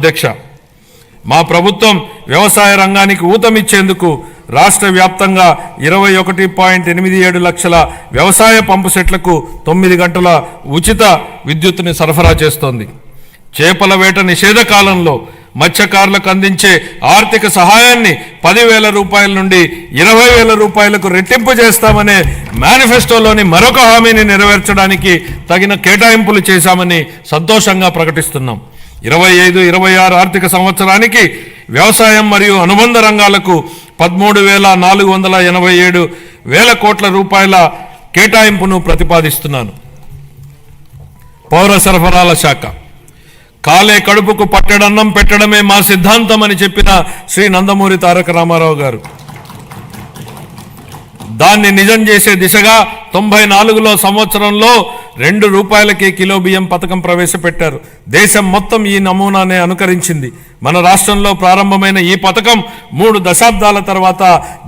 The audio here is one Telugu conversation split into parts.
అధ్యక్ష, మా ప్రభుత్వం వ్యవసాయ రంగానికి ఊతమిచ్చేందుకు రాష్ట్ర వ్యాప్తంగా 21.87 లక్షల వ్యవసాయ పంపు సెట్లకు 9 గంటల ఉచిత విద్యుత్తుని సరఫరా చేస్తోంది. చేపల వేట నిషేధ కాలంలో మత్స్యకారులకు అందించే ఆర్థిక సహాయాన్ని 10,000 రూపాయల నుండి 20,000 రూపాయలకు రెట్టింపు చేస్తామనే మేనిఫెస్టోలోని మరొక హామీని నెరవేర్చడానికి తగిన కేటాయింపులు చేశామని సంతోషంగా ప్రకటిస్తున్నాం. 25-26 ఆర్థిక సంవత్సరానికి వ్యవసాయం మరియు అనుబంధ రంగాలకు 13,487 కోట్ల రూపాయల కేటాయింపును ప్రతిపాదిస్తున్నాను. పౌర సరఫరాల శాఖ కాలే కడుపుకు పట్టెడన్నం పెట్టడమే మా సిద్ధాంతం అని చెప్పిన శ్రీ నందమూరి తారక రామారావు గారు దాన్ని నిజం చేసే దిశగా 94లో సంవత్సరంలో 2 రూపాయలకే కిలో బియ్యం పథకం ప్రవేశపెట్టారు. దేశం మొత్తం ఈ నమూనానే అనుకరించింది. మన రాష్ట్రంలో ప్రారంభమైన ఈ పథకం 3 దశాబ్దాల తర్వాత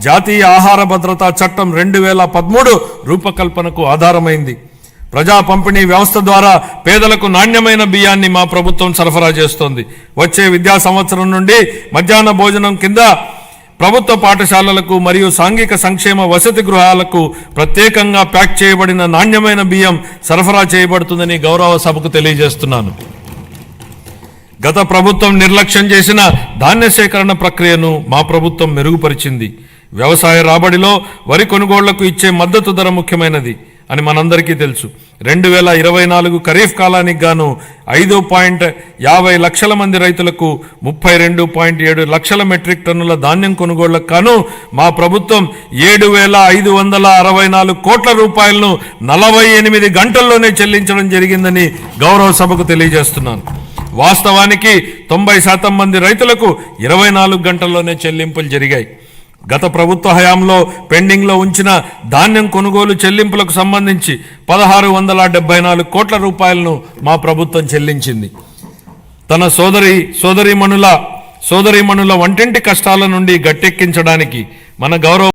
జాతీయ ఆహార భద్రతా చట్టం 2013 రూపకల్పనకు ఆధారమైంది. ప్రజా పంపిణీ వ్యవస్థ ద్వారా పేదలకు నాణ్యమైన బియ్యాన్ని మా ప్రభుత్వం సరఫరా చేస్తోంది. వచ్చే విద్యా సంవత్సరం నుండి మధ్యాహ్న భోజనం కింద ప్రభుత్వ పాఠశాలలకు మరియు సాంఘిక సంక్షేమ వసతి గృహాలకు ప్రత్యేకంగా ప్యాక్ చేయబడిన నాణ్యమైన బియ్యం సరఫరా చేయబడుతుందని గౌరవ సభకు తెలియజేస్తున్నాను. గత ప్రభుత్వం నిర్లక్ష్యం చేసిన ధాన్య సేకరణ ప్రక్రియను మా ప్రభుత్వం మెరుగుపరిచింది. వ్యవసాయ రాబడిలో వరి కొనుగోళ్లకు ఇచ్చే మద్దతు ధర ముఖ్యమైనది అని మనందరికీ తెలుసు. 2024 ఖరీఫ్ కాలానికి గాను 5.50 లక్షల మంది రైతులకు 32.7 లక్షల మెట్రిక్ టన్నుల ధాన్యం కొనుగోళ్లకు గాను మా ప్రభుత్వం 7,564 కోట్ల రూపాయలను 48 గంటల్లోనే చెల్లించడం జరిగిందని గౌరవ సభకు తెలియజేస్తున్నాను. వాస్తవానికి 90% మంది రైతులకు 24 గంటల్లోనే చెల్లింపులు జరిగాయి. గత ప్రభుత్వ హయాంలో పెండింగ్లో ఉంచిన ధాన్యం కొనుగోలు చెల్లింపులకు సంబంధించి 1,674 కోట్ల రూపాయలను మా ప్రభుత్వం చెల్లించింది. తన సోదరీమణుల వంటింటి కష్టాల నుండి గట్టెక్కించడానికి మన గౌరవ